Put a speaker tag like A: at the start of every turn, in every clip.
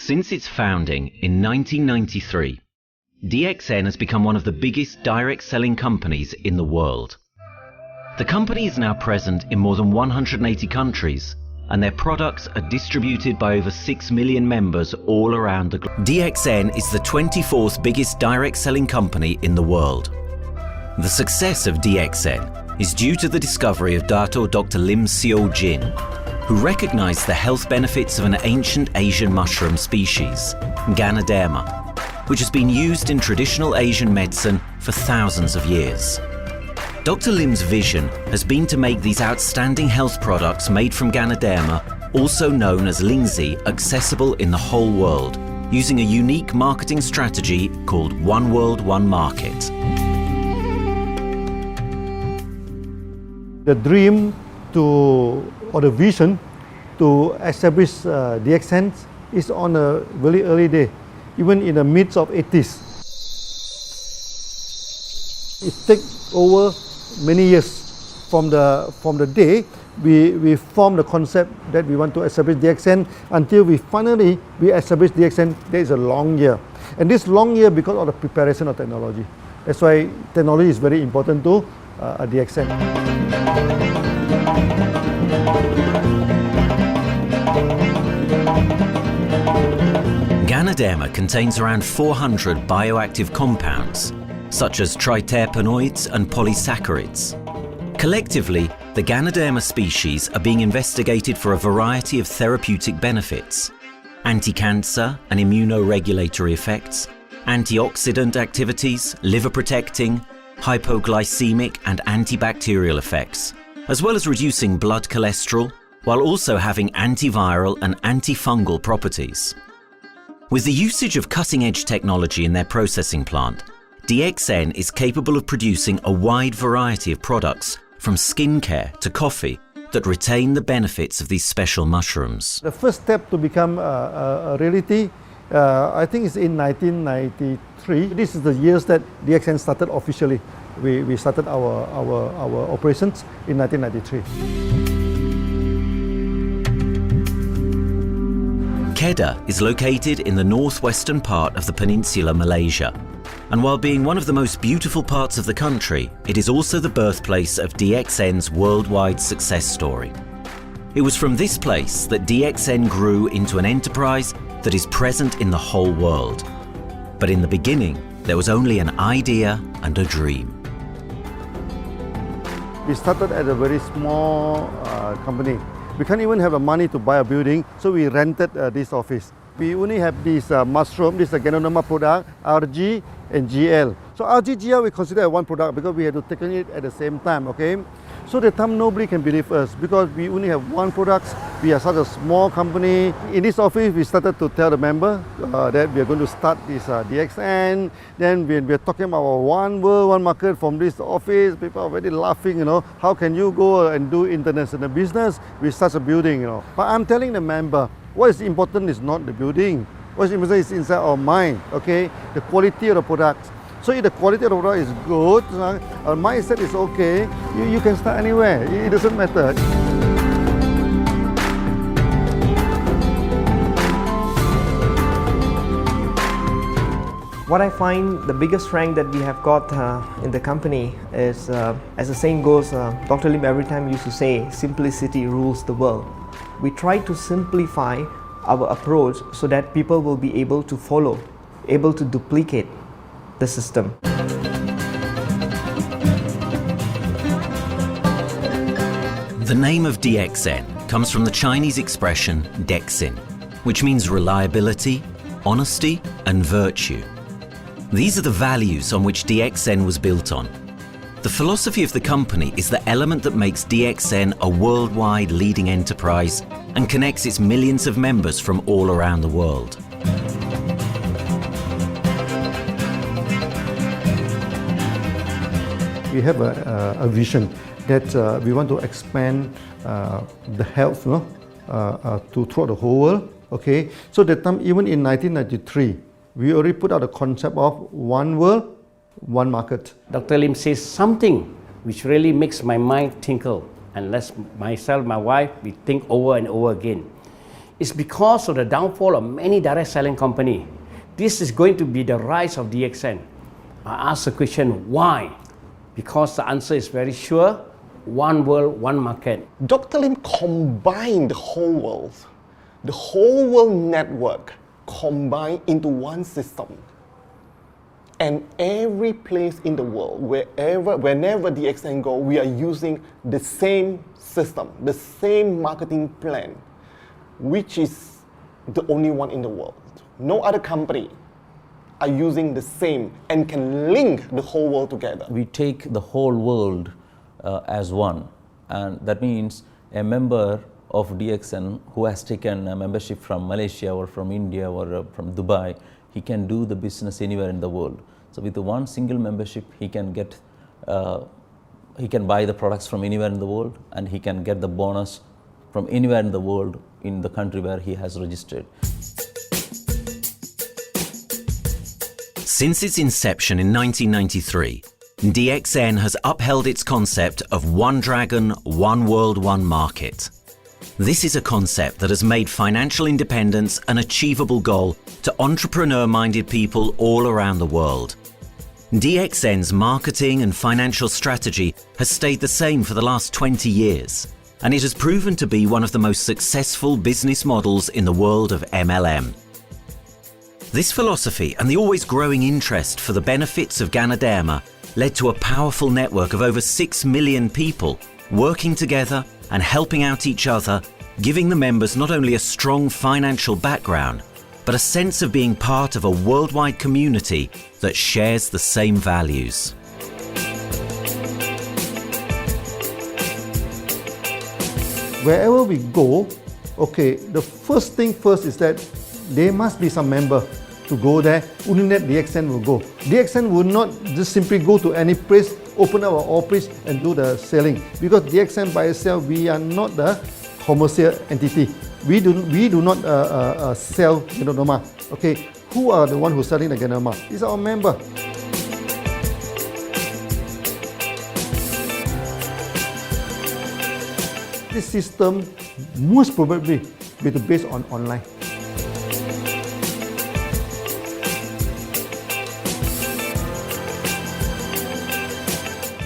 A: Since its founding in 1993, DXN has become one of the biggest direct selling companies in the world. The company is now present in more than 180 countries, and their products are distributed by over 6 million members all around the globe. DXN is the 24th biggest direct selling company in the world. The success of DXN is due to the discovery of Dr. Lim Seo Jin, who recognized the health benefits of an ancient Asian mushroom species, Ganoderma, which has been used in traditional Asian medicine for thousands of years. Dr. Lim's vision has been to make these outstanding health products made from Ganoderma, also known as Lingzi, accessible in the whole world, using a unique marketing strategy called One World, One Market.
B: The dream or the vision to establish Dxn is on a very early day, even in the midst of 80s. It takes over many years from the day we formed the concept that we want to establish Dxn until we finally establish Dxn. There is a long year, and this long year because of the preparation of technology. That's why technology is very important to Dxn.
A: Ganoderma contains around 400 bioactive compounds, such as triterpenoids and polysaccharids. Collectively, the Ganoderma species are being investigated for a variety of therapeutic benefits: anti-cancer and immunoregulatory effects, antioxidant activities, liver protecting, hypoglycemic and antibacterial effects, as well as reducing blood cholesterol, while also having antiviral and antifungal properties. With the usage of cutting-edge technology in their processing plant, DXN is capable of producing a wide variety of products, from skincare to coffee, that retain the benefits of these special mushrooms.
B: The first step to become a reality, I think, is in 1993. This is the years that Dxn started officially. We started our operations in 1993.
A: Kedah is located in the northwestern part of the peninsula Malaysia, and while being one of the most beautiful parts of the country, it is also the birthplace of DXN's worldwide success story. It was from this place that DXN grew into an enterprise that is present in the whole world. But in the beginning, there was only an idea and a dream.
B: We started at a very small company. We can't even have the money to buy a building, so we rented this office. We only have this mushroom, this is a Ganoderma product, RG and GL. So RG, GL we consider one product because we had to take it at the same time, okay? So the time nobody can believe us because we only have one product. We are such a small company. In this office, we started to tell the member that we are going to start this Dxn. Then we are talking about one world, one market from this office. People are very laughing, How can you go and do international business with such a building, But I'm telling the member, what is important is not the building. What is important is inside our mind, okay? The quality of the product. So if the quality of the product is good, our mindset is okay, you can start anywhere. It doesn't matter.
C: What I find the biggest strength that we have got in the company is, as the saying goes, Dr. Lim every time used to say, simplicity rules the world. We try to simplify our approach so that people will be able to follow, able to duplicate the system.
A: The name of DXN comes from the Chinese expression Dexin, which means reliability, honesty, and virtue. These are the values on which DXN was built on. The philosophy of the company is the element that makes DXN a worldwide leading enterprise and connects its millions of members from all around the world.
B: We have a vision that we want to expand the health to throughout the whole world. Okay, so that time, even in 1993, we already put out a concept of one world, one market.
D: Dr. Lim says something which really makes my mind tinkle, and lets myself, my wife, we think over and over again. It's because of the downfall of many direct selling companies. This is going to be the rise of DXN. I ask the question, why? Because the answer is very sure, one world, one market.
E: Dr. Lim combined the whole world network combined into one system. And every place in the world, whenever DXN go, we are using the same system, the same marketing plan, which is the only one in the world. No other company are using the same and can link the whole world together.
F: We take the whole world as one, and that means a member of DXN who has taken a membership from Malaysia or from India or from Dubai, he can do the business anywhere in the world. So with the one single membership, he can get, he can buy the products from anywhere in the world, and he can get the bonus from anywhere in the world in the country where he has registered.
A: Since its inception in 1993, DXN has upheld its concept of one dragon, one world, one market. This is a concept that has made financial independence an achievable goal to entrepreneur-minded people all around the world. DXN's marketing and financial strategy has stayed the same for the last 20 years, and it has proven to be one of the most successful business models in the world of MLM. This philosophy and the always growing interest for the benefits of Ganoderma led to a powerful network of over 6 million people working together and helping out each other, giving the members not only a strong financial background, but a sense of being part of a worldwide community that shares the same values.
B: Wherever we go, okay, the first thing first is that there must be some member to go there. Only that DXN will go. DXN will not just simply go to any place, open our office and do the selling. Because DXN by itself, we are not the commercial entity. We do not sell Ganoderma. Okay, who are the one who's selling the Ganoderma? It's our member. This system most probably will be based on online.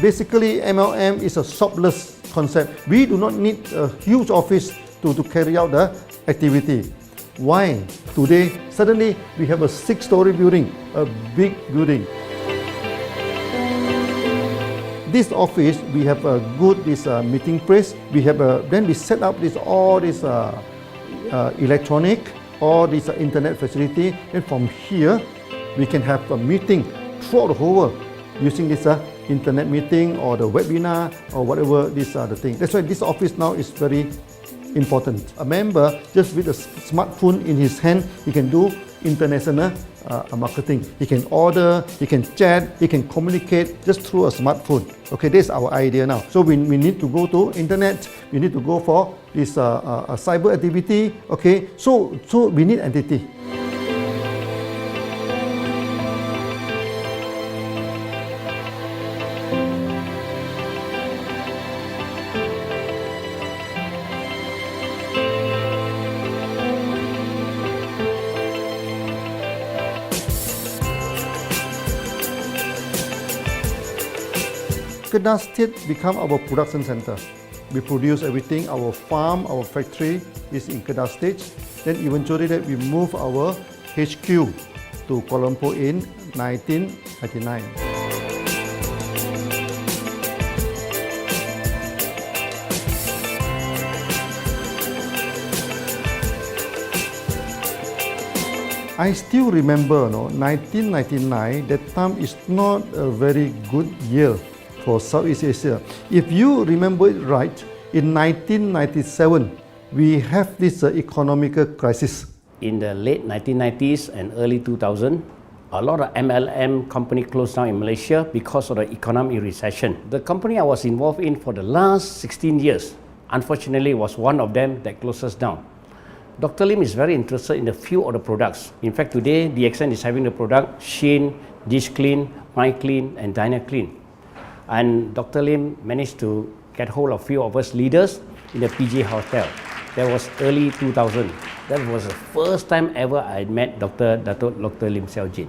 B: Basically, MLM is a shopless concept. We do not need a huge office to carry out the activity. Why? Today, suddenly we have a 6-story building, a big building. This office, we have a good meeting place. We have then we set up all this electronic, all this internet facility. And from here, we can have a meeting throughout the whole world using this internet meeting or the webinar or whatever these are the things. That's why this office now is very important. A member, just with a smartphone in his hand, he can do international marketing. He can order, he can chat, he can communicate just through a smartphone. Okay, that's our idea now. So we need to go to internet, we need to go for this cyber activity. Okay, so we need entity. Kedah State become our production center. We produce everything. Our farm, our factory is in Kedah State. Then eventually that we move our HQ to Kuala Lumpur in 1999. I still remember, 1999, that time is not a very good year for Southeast Asia. If you remember it right, in 1997, we have this economical crisis.
D: In the late 1990s and early 2000, a lot of MLM company closed down in Malaysia because of the economic recession. The company I was involved in for the last 16 years, unfortunately, was one of them that closes down. Dr. Lim is very interested in a few of the products. In fact, today, DXN is having the product Sheen, Dish Clean, My Clean, and Diner Clean. And Dr. Lim managed to get hold of a few of us leaders in the PJ Hotel. That was early 2000. That was the first time ever I met Dr. Lim Xiaojin.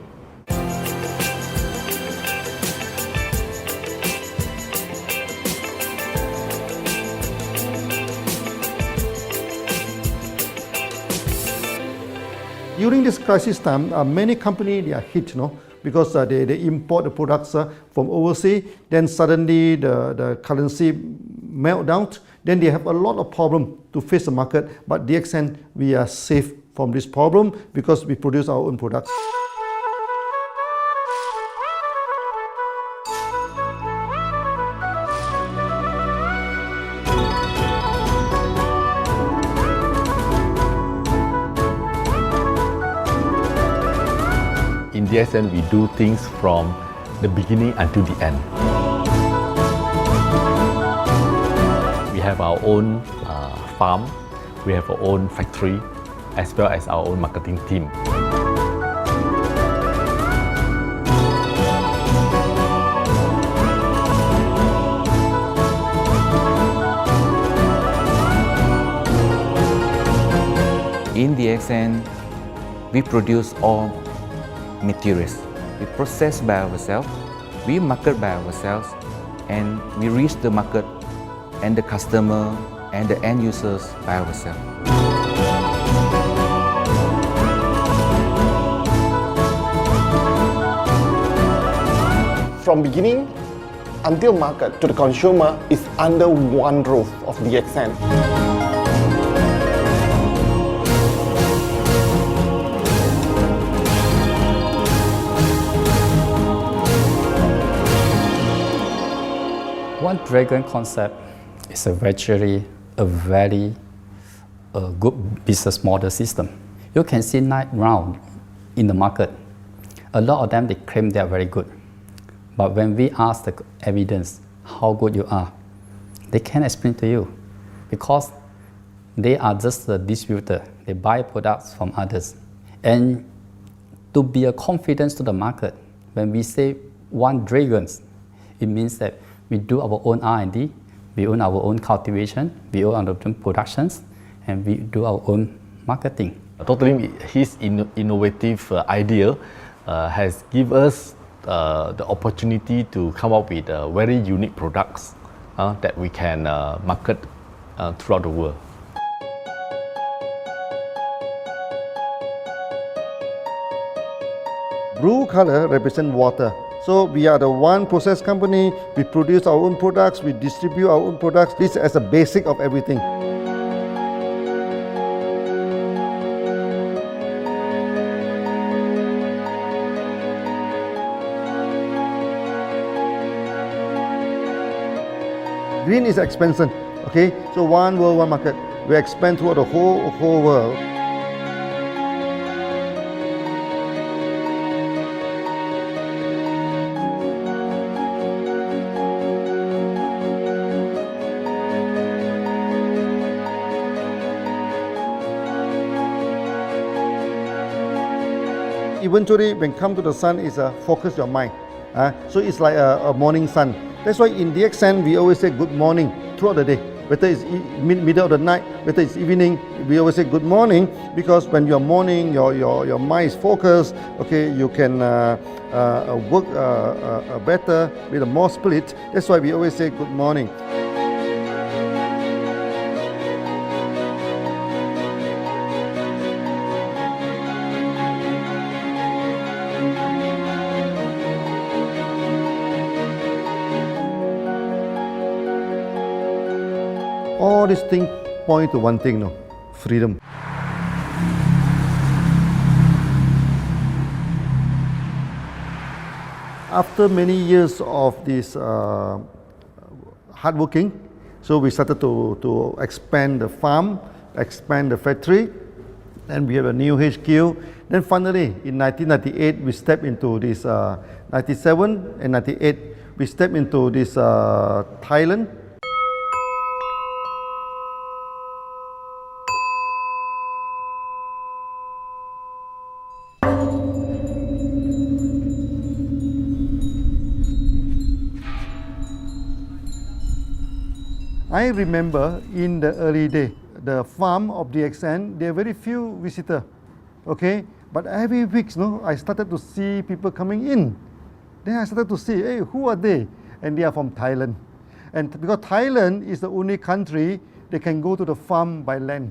B: During this crisis time, many companies they are hit, because they import the products from overseas. Then suddenly the currency melt down. Then they have a lot of problem to face the market. But DXN, we are safe from this problem because we produce our own products.
G: In DXN, we do things from the beginning until the end. We have our own farm, we have our own factory, as well as our own marketing team.
H: In DXN, we produce all materials. We process by ourselves, we market by ourselves, and we reach the market and the customer and the end users by ourselves.
E: From beginning until market to the consumer is under one roof of DXN.
I: One Dragon concept is a very good business model system. You can see right now in the market, a lot of them they claim they are very good. But when we ask the evidence how good you are, they can't explain to you because they are just a distributor. They buy products from others. And to be a confidence to the market, when we say One Dragons, it means that we do our own R&D, we own our own cultivation, we own our own productions, and we do our own marketing.
G: Totally, his innovative idea has given us the opportunity to come up with very unique products that we can market throughout the world.
B: Blue color represents water. So we are the one process company, we produce our own products, we distribute our own products. This is the basic of everything. Green is expansion, okay? So one world, one market. We expand throughout the whole world. Eventually, when come to the sun, is focus your mind. So it's like a morning sun. That's why in DXN, we always say good morning throughout the day. Whether it's middle of the night, whether it's evening, we always say good morning because when you're morning, your mind is focused. Okay, you can work better with a more spirit. That's why we always say good morning. All these things point to one thing, freedom. After many years of this hard working, so we started to expand the farm, expand the factory, and we have a new HQ. Then finally, in 1998, we stepped into this, 97 and 98, we stepped into this Thailand. I remember in the early day, the farm of DXN, there are very few visitors, okay? But every week, I started to see people coming in. Then I started to see, hey, who are they? And they are from Thailand. And because Thailand is the only country they can go to the farm by land.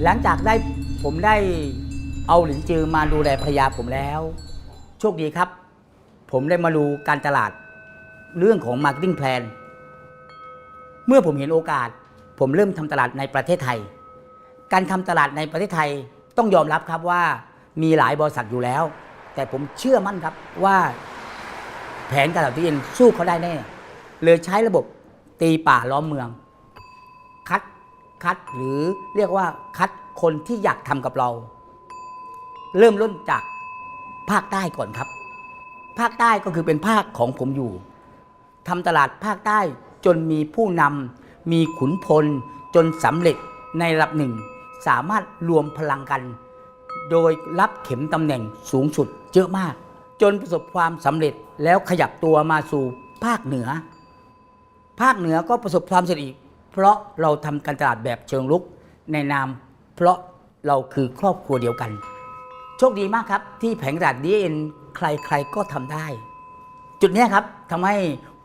J: หลังจากผมได้เอาหลินจือมาดูแลภรรยาผมแล้วโชคดีครับผมได้มาดูการตลาดเรื่องของ Marketing Plan เมื่อผมเห็นโอกาสผมเริ่มทำตลาดในประเทศไทยการทำตลาดในประเทศไทยต้องยอมรับครับว่ามีหลายบริษัทอยู่แล้วแต่ผมเชื่อมั่นครับว่าแผนการตลาดที่เอ็นสู้เขาได้แน่เลยใช้ระบบตีป่าล้อมเมืองคัดหรือเรียกว่าคัดคนที่อยากทำกับเราเริ่มต้นจากภาคใต้ก่อนครับภาคใต้ก็คือเป็นภาคของผมอยู่ทำตลาดภาคใต้จนมีผู้นำมีขุนพลจนสำเร็จในระดับหนึ่งสามารถรวมพลังกันโดยรับเข็มตำแหน่งสูงสุดเยอะมากจนประสบความสำเร็จแล้วขยับตัวมาสู่ภาคเหนือก็ประสบความสำเร็จอีกเพราะเราทำการตลาดแบบเชิงรุกในนามเพราะเราคือครอบครัวเดียวกันโชคดีมากครับที่แผงตลาด DXN ใครๆก็ทำได้จุดนี้ครับทำให้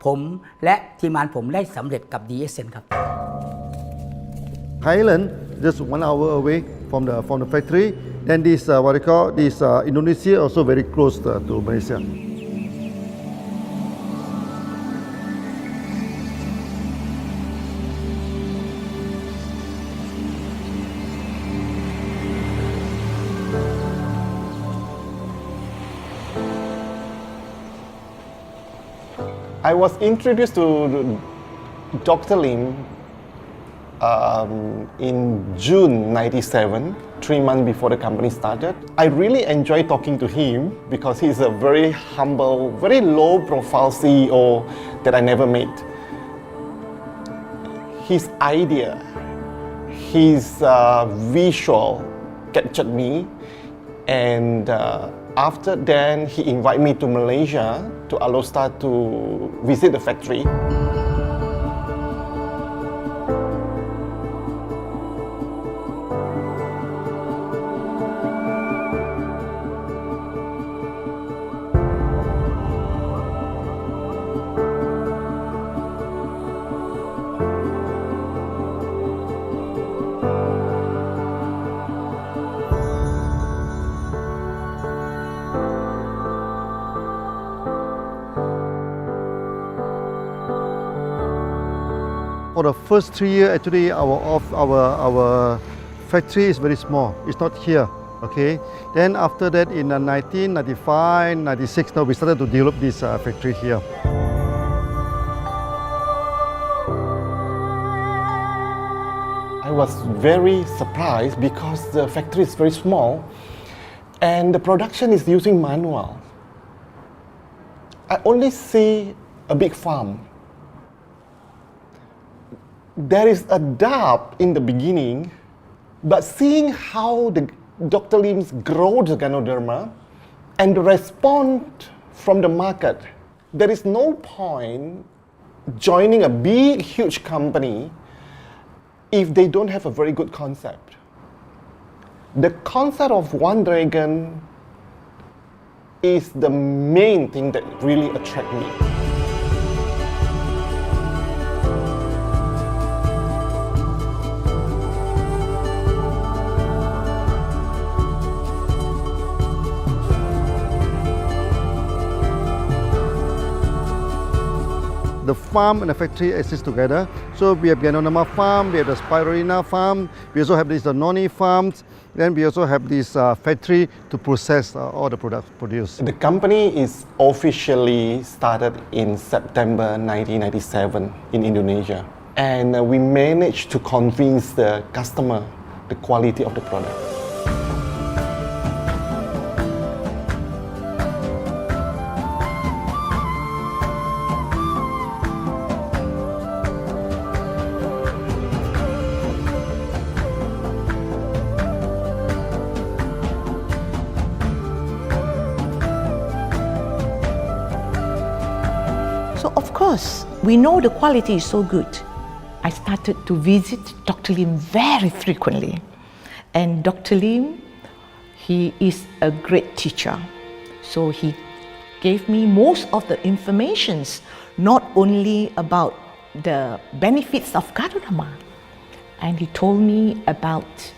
J: ผมและทีมงานผมได้สำเร็จกับ DXN ครับ
B: Thailand just 1 hour away from the factory. Then this what they call this Indonesia also very close to Malaysia.
E: I was introduced to Dr. Lim in June '97, 3 months before the company started. I really enjoyed talking to him because he's a very humble, very low-profile CEO that I never met. His idea, his visual captured me, and after then he invited me to Malaysia to Alostar to visit the factory.
B: For the first 3 years, actually, our factory is very small. It's not here, okay? Then after that, in 1995, 96, now we started to develop this factory here.
E: I was very surprised because the factory is very small and the production is using manual. I only see a big farm. There is a doubt in the beginning, but seeing how Dr. Lim's grow the Ganoderma and the response from the market, there is no point joining a big, huge company if they don't have a very good concept. The concept of One Dragon is the main thing that really attracts me.
B: The farm and the factory exist together. So we have Ganoderma farm, we have the Spirulina farm, we also have the noni farms, then we also have this factory to process all the products produced.
E: The company is officially started in September 1997 in Indonesia. And we managed to convince the customer the quality of the product.
K: course, we know the quality is so good. I started to visit Dr. Lim very frequently. And Dr. Lim, he is a great teacher. So he gave me most of the informations, not only about the benefits of Ganoderma, and he told me about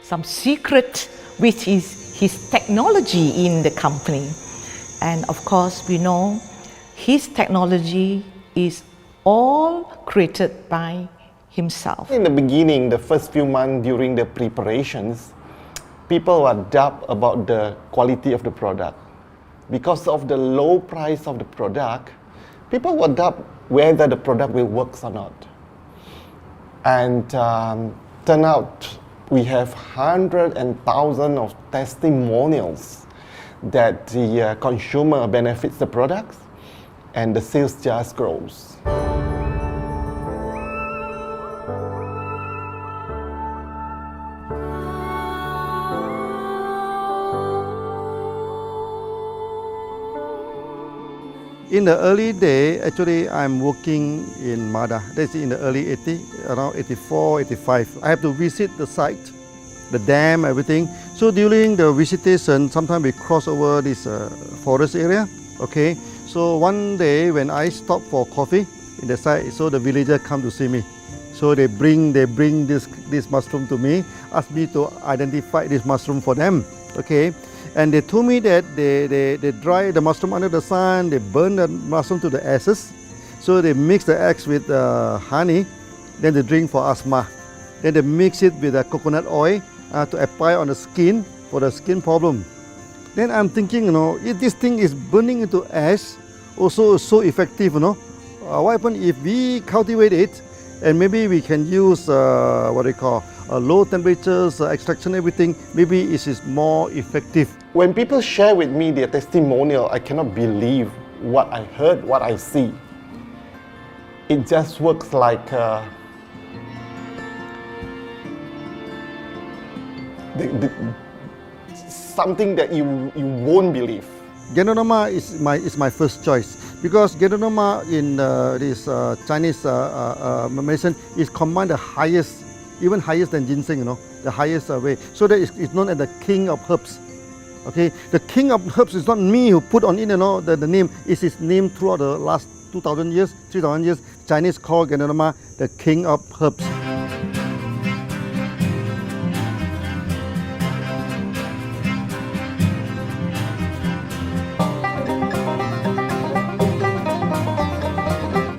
K: some secret, which is his technology in the company. And of course, we know his technology is all created by himself.
E: In the beginning, the first few months during the preparations, people were doubt about the quality of the product. Because of the low price of the product, people were doubt whether the product will work or not. And turn out we have hundreds and thousands of testimonials that the consumer benefits the products and the sales just grows.
B: In the early day, actually, I'm working in Mada. That's in the early 80s, around 84, 85. I have to visit the site, the dam, everything. So during the visitation, sometimes we cross over this forest area. Okay. So one day when I stop for coffee in the site, so the villager come to see me. So they bring this mushroom to me, ask me to identify this mushroom for them. Okay. And they told me that they dry the mushroom under the sun, they burn the mushroom to the ashes. So they mix the eggs with honey, then they drink for asthma. Then they mix it with coconut oil to apply on the skin for the skin problem. Then I'm thinking, if this thing is burning into ash, also so effective, what happens if we cultivate it and maybe we can use low temperatures, extraction, everything, maybe it is more effective.
E: When people share with me their testimonial, I cannot believe what I heard, what I see. It just works like something that you won't believe.
B: Ganoderma is my first choice because Ganoderma in this Chinese medicine is combined the highest, even higher than ginseng, the highest way. So that it's known as the king of herbs. Okay, the king of herbs is not me who put on it, the name. It is named throughout the last 2,000 years, 3,000 years. Chinese call Ganoderma the king of herbs.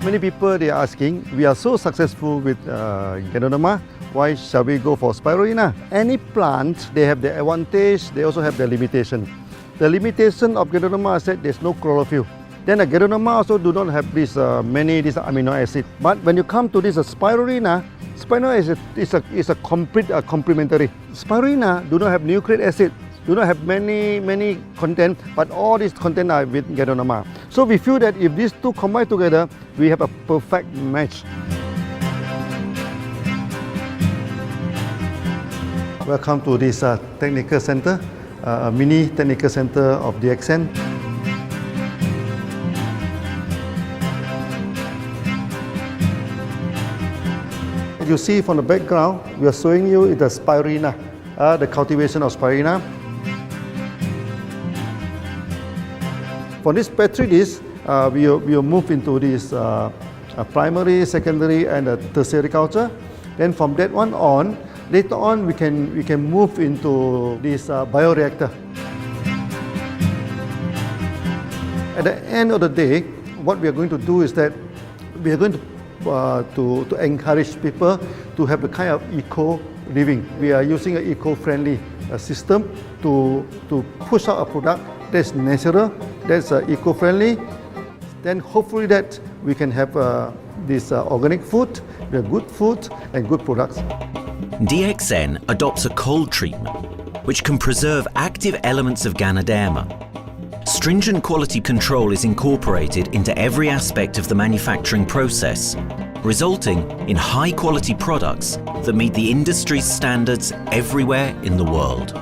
B: Many people they are asking, we are so successful with Ganoderma, why shall we go for spirulina? Any plant, they have their advantage, they also have their limitation. The limitation of Ganoderma is that there's no chlorophyll. Then the Ganoderma also do not have this many amino acid. But when you come to this spirulina, spirulina is a complete complementary. Spirulina do not have nucleic acid, do not have many content, but all these content are with Ganoderma. So we feel that if these two combine together, we have a perfect match. Welcome to this technical center, a mini technical center of Dxn. You see from the background, we are showing you the spirulina, the cultivation of spirulina. For this petri dish, we will move into this primary, secondary, and tertiary culture. Then from that one on, later on we can move into this bioreactor. At the end of the day, what we are going to do is that we are going to encourage people to have a kind of eco living. We are using an eco-friendly system to push out a product that's natural, that's eco-friendly. Then hopefully that we can have this organic food, good food and good products.
A: Dxn adopts a cold treatment which can preserve active elements of Ganoderma. Stringent quality control is incorporated into every aspect of the manufacturing process, resulting in high-quality products that meet the industry's standards everywhere in the world.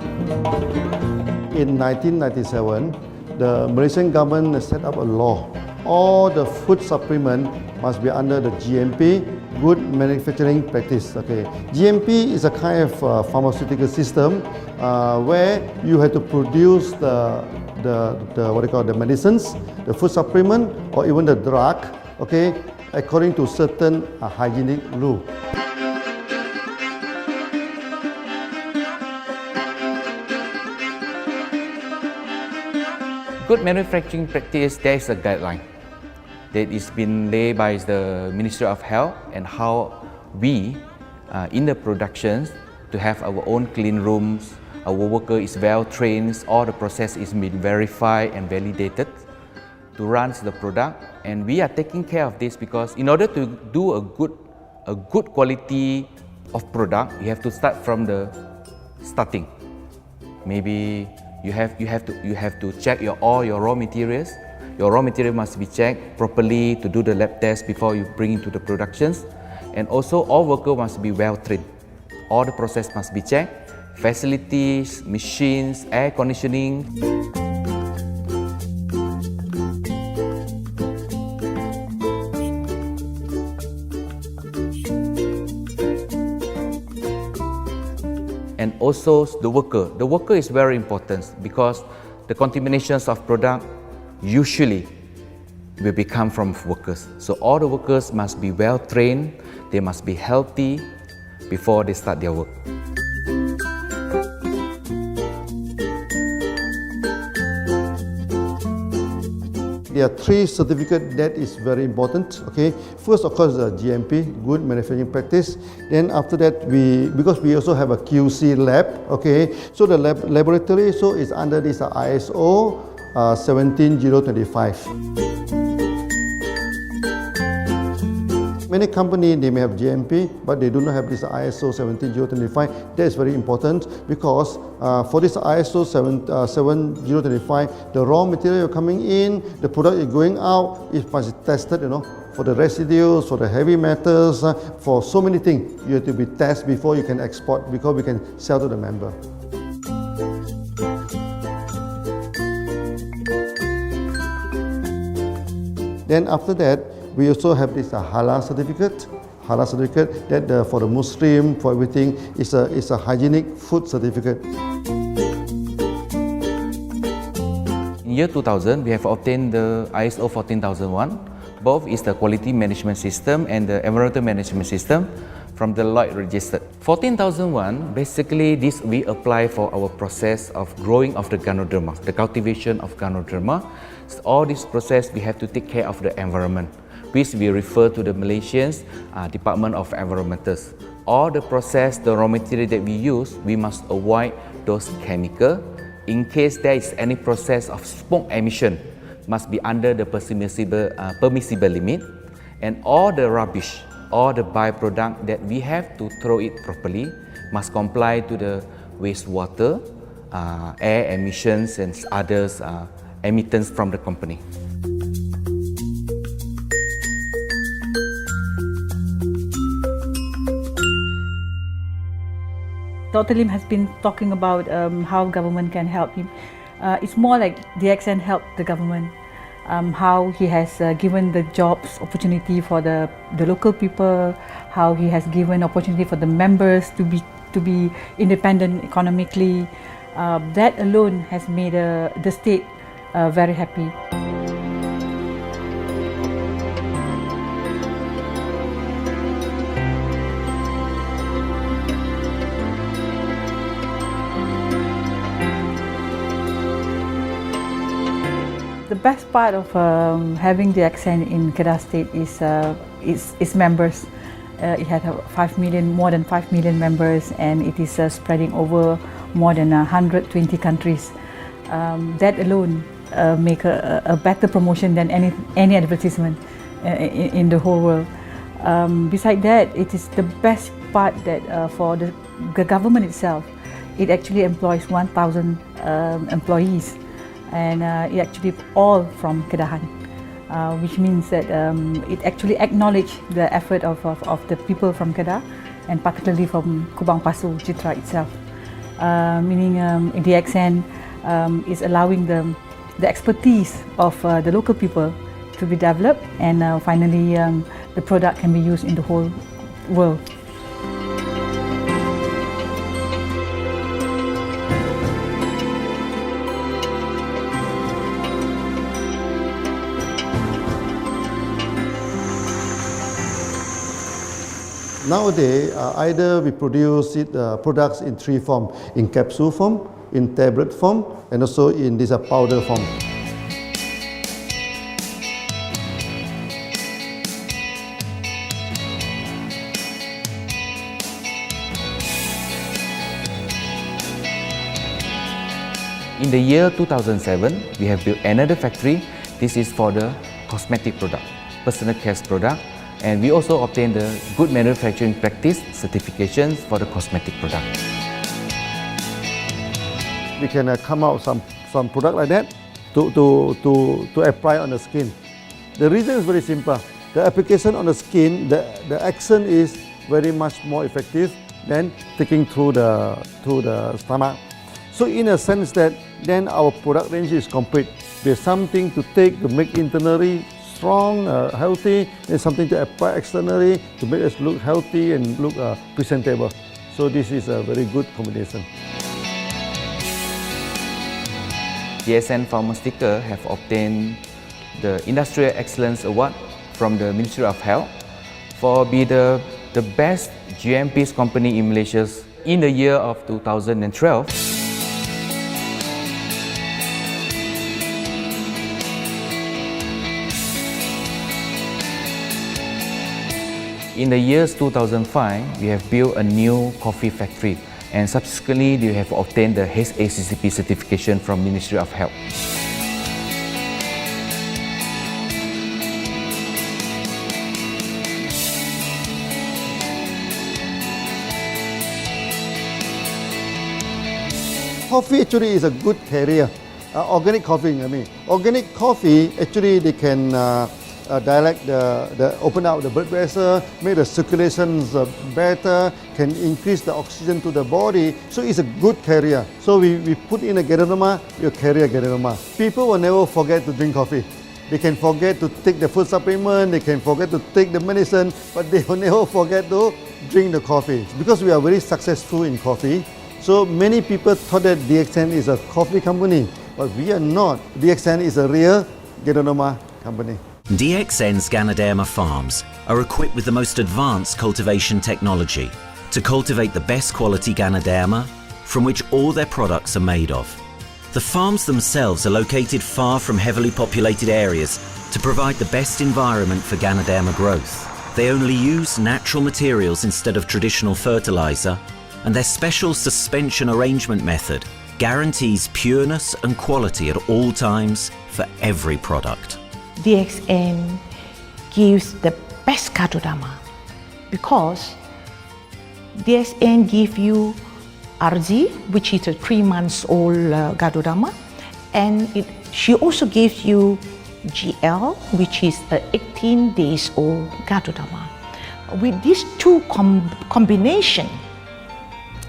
B: In 1997, the Malaysian government set up a law all the food supplement must be under the GMP, good manufacturing practice. Okay, GMP is a kind of pharmaceutical system where you have to produce the what you call the medicines, the food supplement, or even the drug. Okay, according to certain hygienic rule.
H: Good manufacturing practice, there is a guideline that is been laid by the Ministry of Health, and how we in the productions to have our own clean rooms, our worker is well trained, all the process is been verified and validated to run the product, and we are taking care of this because in order to do a good quality of product, you have to start from the starting. Maybe you have to check all your raw materials. Your raw material must be checked properly to do the lab test before you bring into the productions. And also all workers must be well trained. All the process must be checked. Facilities, machines, air conditioning. And also the worker. The worker is very important because the contaminations of product usually will become from workers. So all the workers must be well trained, they must be healthy before they start their work.
B: There are 3 certificates that is very important. Okay, first of course the GMP, good manufacturing practice. Then after that because we also have a QC lab. Okay, so the laboratory so is under this ISO 17025. Many companies, they may have GMP, but they do not have this ISO 17025. That is very important because for this ISO 17025, the raw material coming in, the product is going out, it must be tested, for the residues, for the heavy metals, for so many things. You have to be tested before you can export, because we can sell to the member. Then after that, we also have this halal certificate. Halal certificate that for the Muslim, for everything, is a hygienic food certificate.
H: In year 2000, we have obtained the ISO 14001. Both is the quality management system and the environmental management system from the Lloyd registered. 14001, basically this we apply for our process of growing of the Ganoderma, the cultivation of Ganoderma. So all this process we have to take care of the environment, which we refer to the Malaysians Department of Environmentals. All the process, the raw material that we use, we must avoid those chemicals. In case there is any process of smoke emission, must be under the permissible limit, and all the rubbish, all the byproduct that we have to throw it properly must comply to the wastewater, air emissions and others emittance from the company.
L: Dr. Lim has been talking about how government can help him. It's more like Dxn helped the government, how he has given the jobs opportunity for the local people, how he has given opportunity for the members to be independent economically. That alone has made the state very happy. The best part of having Dxn in Kedah State is members. It has more than 5 million members, and it is spreading over more than 120 countries. That alone make a better promotion than any advertisement in the whole world. Besides that, it is the best part that for the government itself, it actually employs 1,000 employees. And it actually all from Kedahan, which means that it actually acknowledges the effort of the people from Kedah, and particularly from Kubang Pasu Citra itself. Meaning Dxn is allowing the expertise of the local people to be developed, and finally the product can be used in the whole world.
B: Nowadays, either we produce products in three forms: in capsule form, in tablet form, and also in this powder form.
H: In the year 2007, we have built another factory. This is for the cosmetic product, personal care product, and we also obtained the Good Manufacturing Practice certifications for the cosmetic product.
B: We can come out some product like that to apply on the skin. The reason is very simple. The application on the skin, the action is very much more effective than taking through the stomach. So in a sense that then our product range is complete. There's something to take to make internally strong, healthy, and something to apply externally to make us look healthy and look presentable. So this is a very good combination.
H: Dxn Pharmaceutical have obtained the Industrial Excellence Award from the Ministry of Health for being the best GMP company in Malaysia in the year of 2012. In the years 2005, we have built a new coffee factory, and subsequently we have obtained the HACCP certification from Ministry of Health.
B: Coffee actually is a good carrier. Organic coffee, Organic coffee, actually they can dilate open out the blood vessel, make the circulations better, can increase the oxygen to the body. So it's a good carrier. So we put in a Ganoderma, you carry a Ganoderma. People will never forget to drink coffee. They can forget to take the food supplement, they can forget to take the medicine, but they will never forget to drink the coffee. Because we are very successful in coffee, so many people thought that Dxn is a coffee company, but we are not. Dxn is a real Ganoderma company.
A: DXN's Ganoderma farms are equipped with the most advanced cultivation technology to cultivate the best quality Ganoderma from which all their products are made of. The farms themselves are located far from heavily populated areas to provide the best environment for Ganoderma growth. They only use natural materials instead of traditional fertilizer, and their special suspension arrangement method guarantees pureness and quality at all times for every product.
K: DXN gives the best Ganoderma because DXN gives you RZ, which is a 3 months old Ganoderma, and she also gives you GL, which is a 18 days old Ganoderma. With these two combination,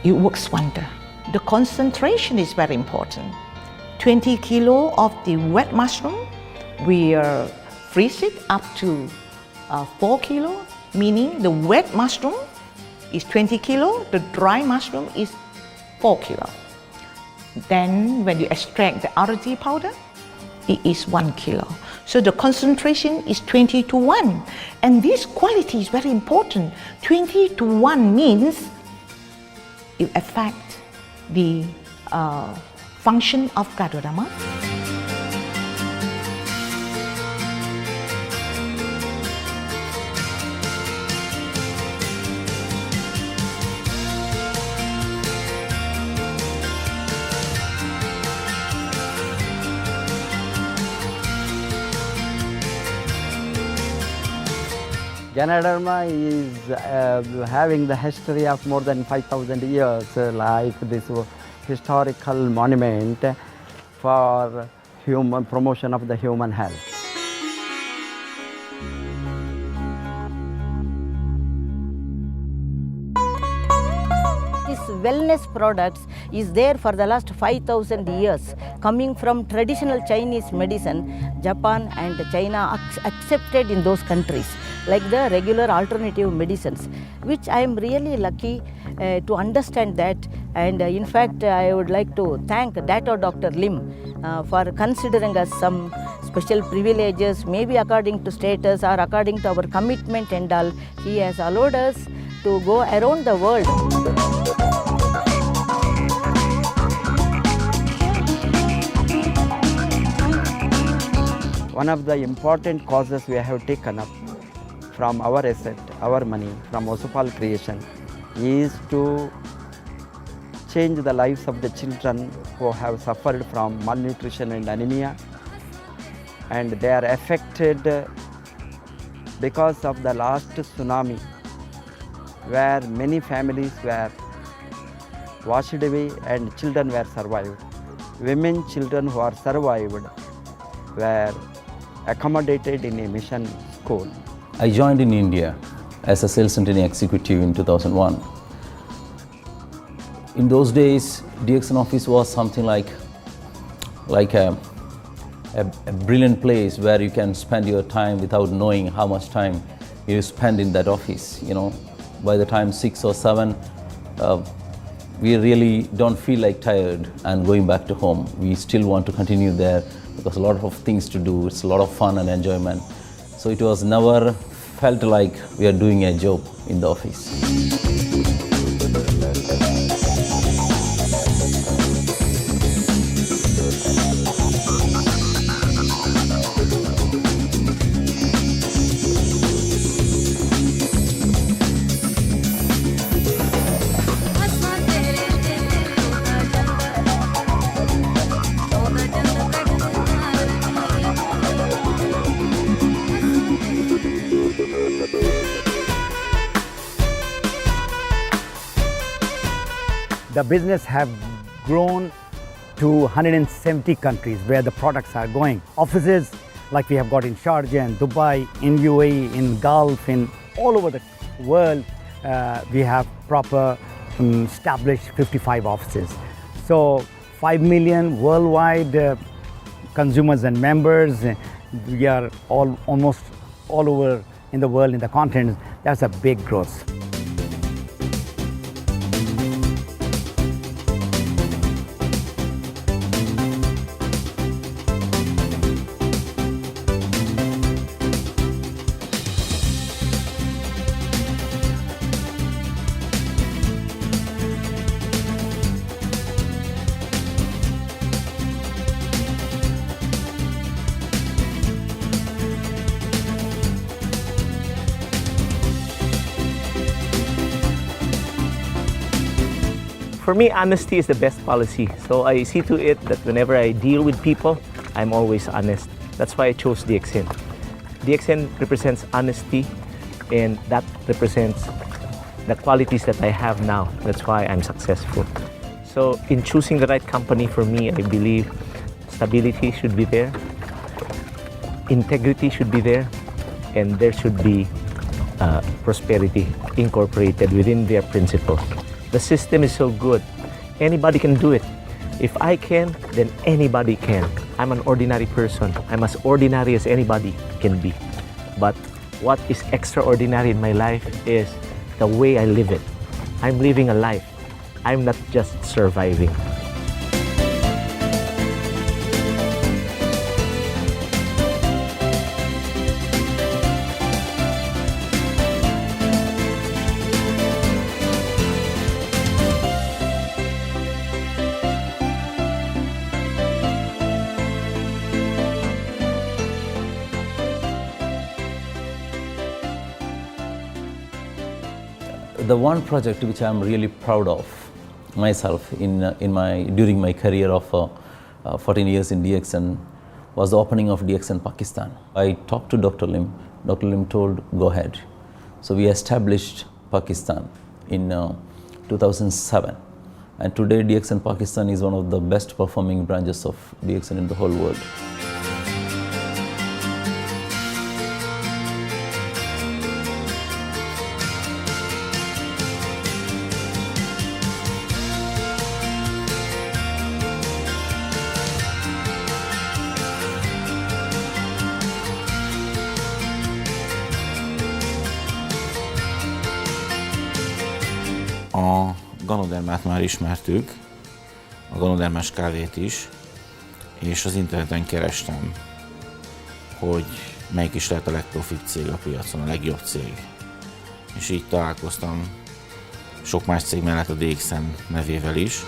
K: it works wonder. The concentration is very important. 20 kilo of the wet mushroom, we freeze it up to 4 kilo, meaning the wet mushroom is 20 kilo, the dry mushroom is 4 kilo. Then when you extract the RZ powder, it is 1 kilo. So the concentration is 20 to 1. And this quality is very important. 20 to 1 means it affects the function of Ganoderma.
M: Ganoderma is having the history of more than 5,000 years, like this historical monument for human promotion of the human health.
N: This wellness products is there for the last 5,000 years, coming from traditional Chinese medicine. Japan and China accepted in those countries, like the regular alternative medicines, which I am really lucky to understand that. And in fact, I would like to thank Dr. Lim for considering us some special privileges, maybe according to status or according to our commitment and all. He has allowed us to go around the world.
M: One of the important causes we have taken up from our asset, our money, from Osopal creation, is to change the lives of the children who have suffered from malnutrition and anemia, and they are affected because of the last tsunami, where many families were washed away and children were survived. Women, children who are survived were accommodated in a mission school.
F: I joined in India as a sales and training executive in 2001. In those days, Dxn office was something like a brilliant place where you can spend your time without knowing how much time you spend in that office. You know, by the time 6 or 7, we really don't feel like tired and going back to home. We still want to continue there because a lot of things to do. It's a lot of fun and enjoyment. So it was never felt like we are doing a job in the office.
O: The business have grown to 170 countries where the products are going. Offices like we have got in Sharjah and Dubai, in UAE, in Gulf, in all over the world, we have proper established 55 offices. So 5 million worldwide consumers and members. We are almost all over in the world, in the continents. That's a big growth.
C: For me, honesty is the best policy. So I see to it that whenever I deal with people, I'm always honest. That's why I chose Dxn. Dxn represents honesty, and that represents the qualities that I have now. That's why I'm successful. So in choosing the right company for me, I believe stability should be there, integrity should be there, and there should be prosperity incorporated within their principles. The system is so good. Anybody can do it. If I can, then anybody can. I'm an ordinary person. I'm as ordinary as anybody can be. But what is extraordinary in my life is the way I live it. I'm living a life. I'm not just surviving.
F: The one project which I'm really proud of myself during my career of 14 years in Dxn was the opening of Dxn Pakistan. I talked to Dr. Lim. Dr. Lim told, go ahead. So we established Pakistan in 2007. And today Dxn Pakistan is one of the best performing branches of Dxn in the whole world.
P: A Ganodermát már ismertük, a Ganodermás kávét is, és az interneten kerestem, hogy melyik is lehet a legprofibb cég a piacon, a legjobb cég. És így találkoztam sok más cég mellett a Dxn nevével is.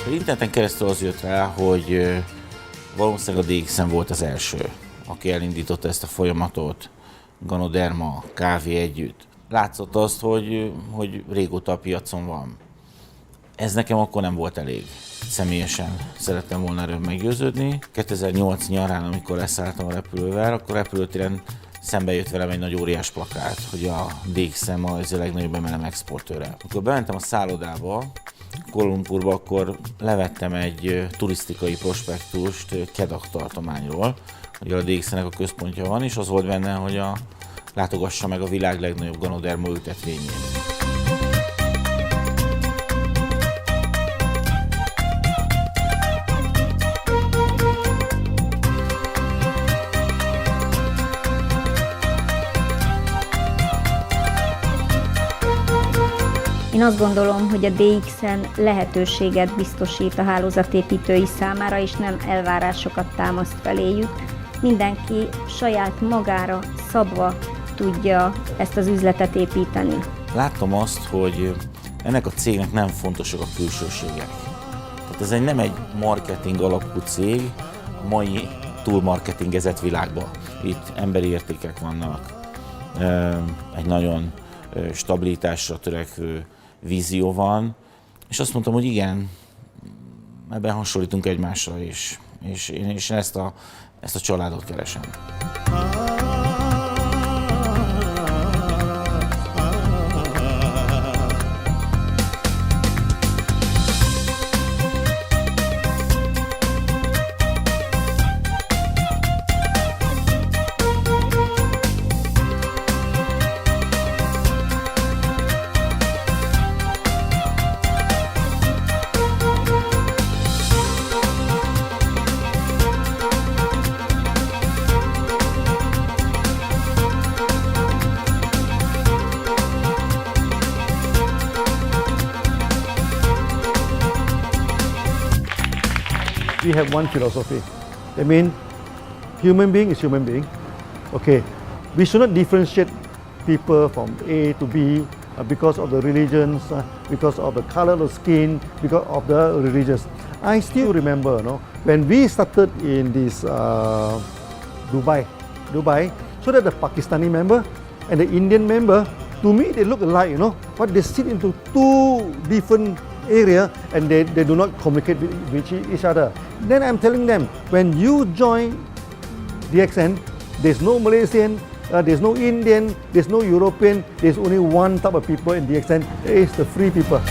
P: Az interneten keresztül az jött rá, hogy valószínűleg a Dxn volt az első, aki elindította ezt a folyamatot, Ganoderma, kávé együtt. Látszott azt, hogy régóta a piacon van. Ez nekem akkor nem volt elég. Személyesen szerettem volna erről meggyőződni. 2008 nyarán, amikor leszálltam a repülővel, akkor repülőtéren szembe jött velem egy nagy óriás plakát, hogy a Dxn az a legnagyobb MLM exportőre. Amikor bementem a szállodába, Kuala Lumpurba, akkor levettem egy turisztikai prospektust Kedah tartományról, hogy a Dxn-nek a központja van, és az volt benne, hogy látogassa meg a világ legnagyobb Ganoderma ültetvényét.
Q: Én azt gondolom, hogy a Dxn lehetőséget biztosít a hálózatépítői számára, és nem elvárásokat támaszt feléjük. Mindenki saját magára szabva tudja ezt az üzletet építeni.
P: Láttam azt, hogy ennek a cégnek nem fontosak a külsőségek. Tehát ez nem egy marketing alapú cég a mai túlmarketingezett világban. Itt emberi értékek vannak, egy nagyon stabilitásra törekvő vízió van, és azt mondtam, hogy igen, ebben hasonlítunk egymásra is, és én ezt a családot keresem.
B: We have one philosophy. I mean, human being is human being. Okay, we should not differentiate people from A to B because of the religions, because of the color of the skin, because of the religions. I still remember, when we started in this Dubai, so that the Pakistani member and the Indian member, to me they look alike, but they sit into two different area and they do not communicate with each other. Then I'm telling them, when you join Dxn, there's no Malaysian, there's no Indian, there's no European, there's only one type of people in Dxn, it's the free people.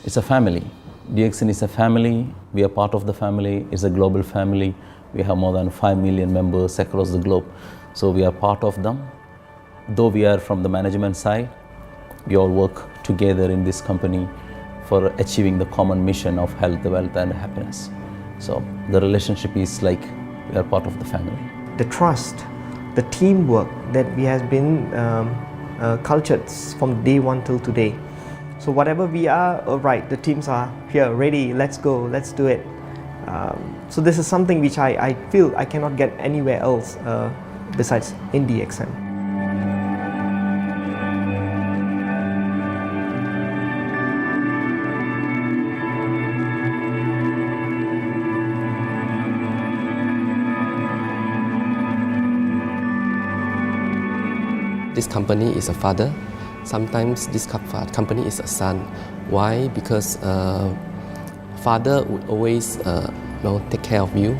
F: It's a family. Dxn is a family. We are part of the family. It's a global family. We have more than 5 million members across the globe. So we are part of them. Though we are from the management side, we all work together in this company for achieving the common mission of health, wealth and happiness. So the relationship is like we are part of the family.
C: The trust, the teamwork that we has been cultured from day one till today. So whatever we are, right, the teams are here, ready, let's go, let's do it. So this is something which I feel I cannot get anywhere else besides in Dxn.
R: This company is a father. Sometimes this company is a son. Why? Because father would always take care of you,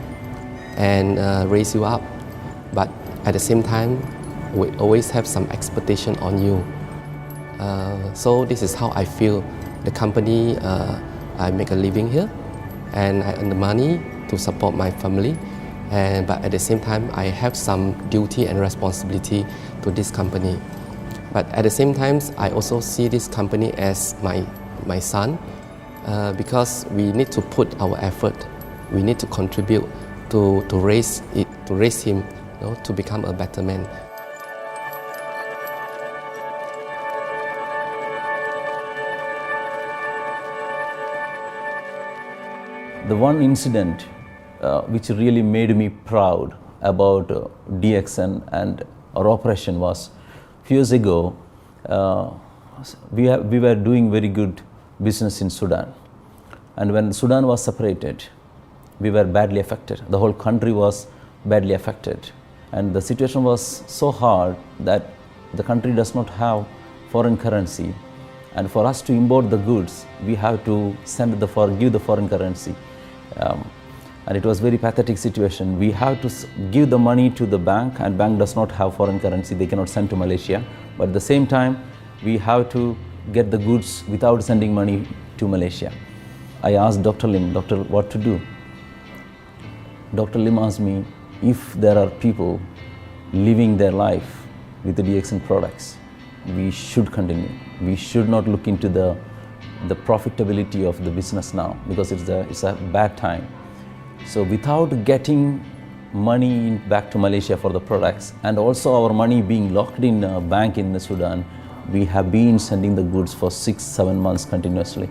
R: and raise you up. But at the same time, we always have some expectation on you. So this is how I feel. The company, I make a living here, and I earn the money to support my family. But at the same time, I have some duty and responsibility to this company. But at the same time, I also see this company as my son, because we need to put our effort. We need to contribute to raise him, to become a better man.
F: The one incident which really made me proud about DXN and our operation was few years ago. We were doing very good business in Sudan, and when Sudan was separated, we were badly affected. The whole country was badly affected, and the situation was so hard that the country does not have foreign currency, and for us to import the goods, we have to give the foreign currency. And it was very pathetic situation. We have to give the money to the bank, and bank does not have foreign currency. They cannot send to Malaysia. But at the same time, we have to get the goods without sending money to Malaysia. I asked Dr. Lim, doctor, what to do? Dr. Lim asked me, if there are people living their life with the DXN products, we should continue. We should not look into the profitability of the business now, because it's a bad time. So without getting money back to Malaysia for the products, and also our money being locked in a bank in Sudan, we have been sending the goods for 6-7 months continuously.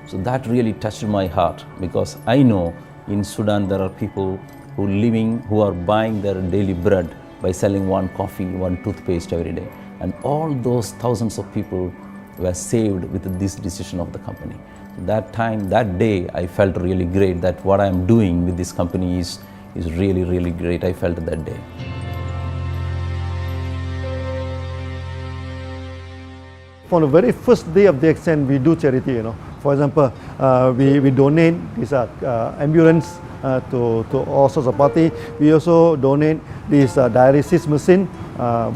F: So that really touched my heart, because I know in Sudan there are people who are buying their daily bread by selling one coffee, one toothpaste every day. And all those thousands of people were saved with this decision of the company. That day, I felt really great that what I am doing with this company is really, really great. I felt that day.
B: From the very first day of DXN, we do charity. For example, we donate this ambulance to all sorts of parties. We also donate this dialysis machine,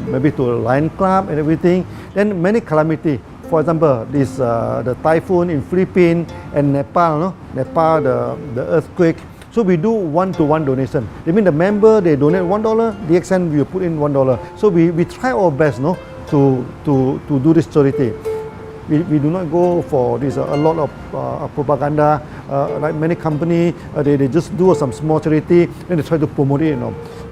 B: maybe to Lion Club and everything. Then many calamity. For example, the typhoon in Philippines and Nepal, the earthquake. So we do one-to-one donation. I mean, the member, they donate $1, DXN will put in $1. So we try our best, to do this charity. We do not go for this a lot of propaganda. Like many companies, they just do some small charity and they try to promote it.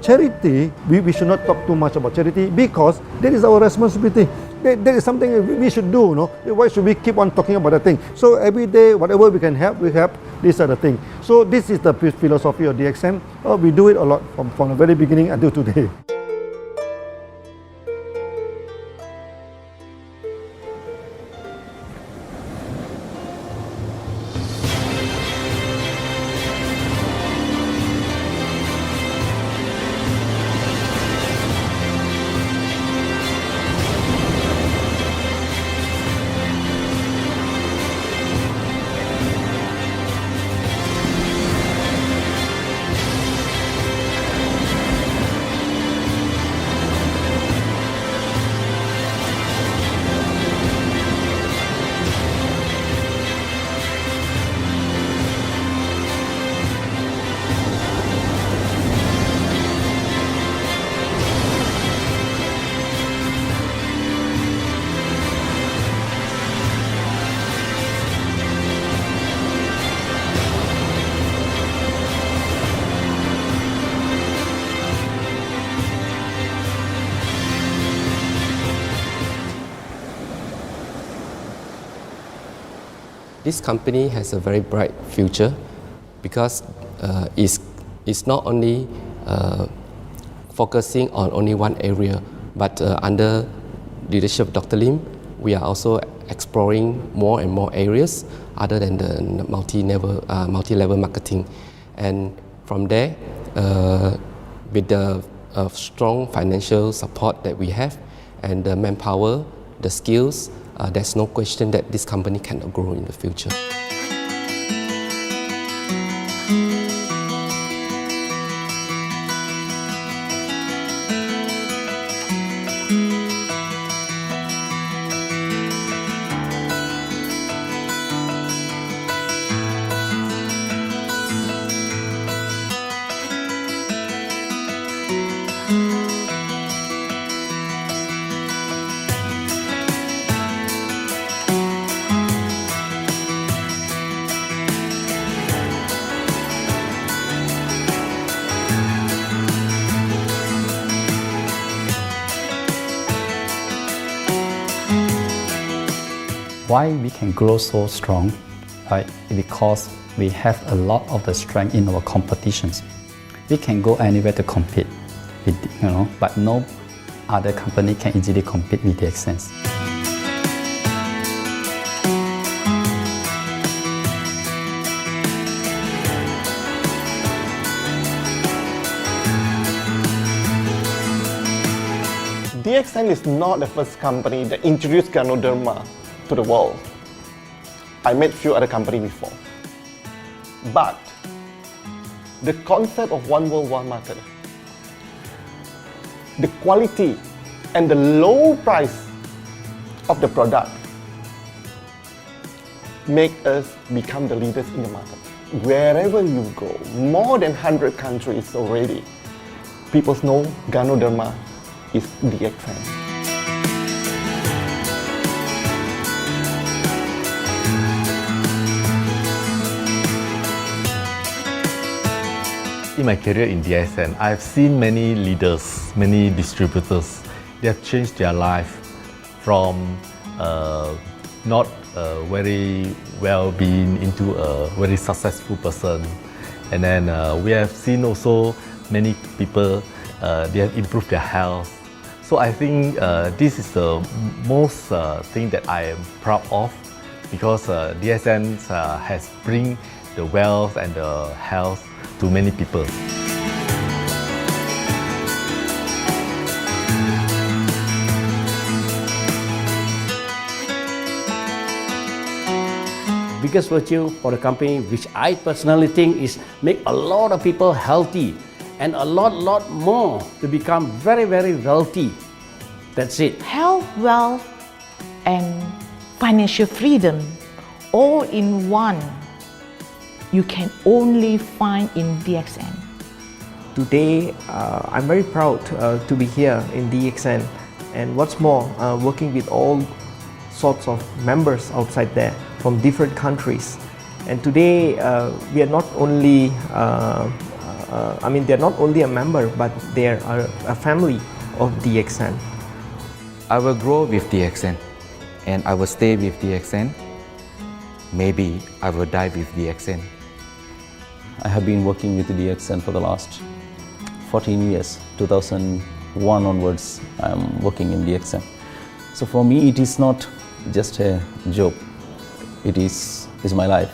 B: Charity, we should not talk too much about charity, because that is our responsibility. That is something we should do. Why should we keep on talking about the thing? So every day, whatever we can help, we help. These are the things. So this is the philosophy of DXN. We do it a lot from the very beginning until today.
R: This company has a very bright future, because it's not only focusing on only one area, but under leadership of Dr. Lim, we are also exploring more and more areas other than the multi-level marketing. And from there, with the strong financial support that we have and the manpower, the skills, there's no question that this company cannot grow in the future.
I: Why we can grow so strong? Right? Because we have a lot of the strength in our competitions. We can go anywhere to compete, but no other company can easily compete with DXN.
E: DXN is not the first company that introduced Ganoderma to the world. I met few other companies before. But the concept of one world, one market, the quality and the low price of the product make us become the leaders in the market. Wherever you go, more than 100 countries already, people know Ganoderma is Dxn.
G: In my career in DXN, I've seen many leaders, many distributors. They have changed their life from not very well-being into a very successful person. And then we have seen also many people, they have improved their health. So I think this is the most thing that I am proud of, because DXN has bring the wealth and the health to many people.
D: Biggest virtue for the company, which I personally think is make a lot of people healthy and a lot more to become very wealthy. That's it.
K: Health, wealth, and financial freedom all in one. You can only find in DXN.
C: Today, I'm very proud to be here in DXN, and what's more, working with all sorts of members outside there from different countries. And today, we are not only, they're not only a member, but they're a family of DXN.
H: I will grow with DXN, and I will stay with DXN. Maybe I will die with DXN.
F: I have been working with the DXN for the last 14 years. 2001 onwards, I am working in DXN. So for me, it is not just a job. It is my life.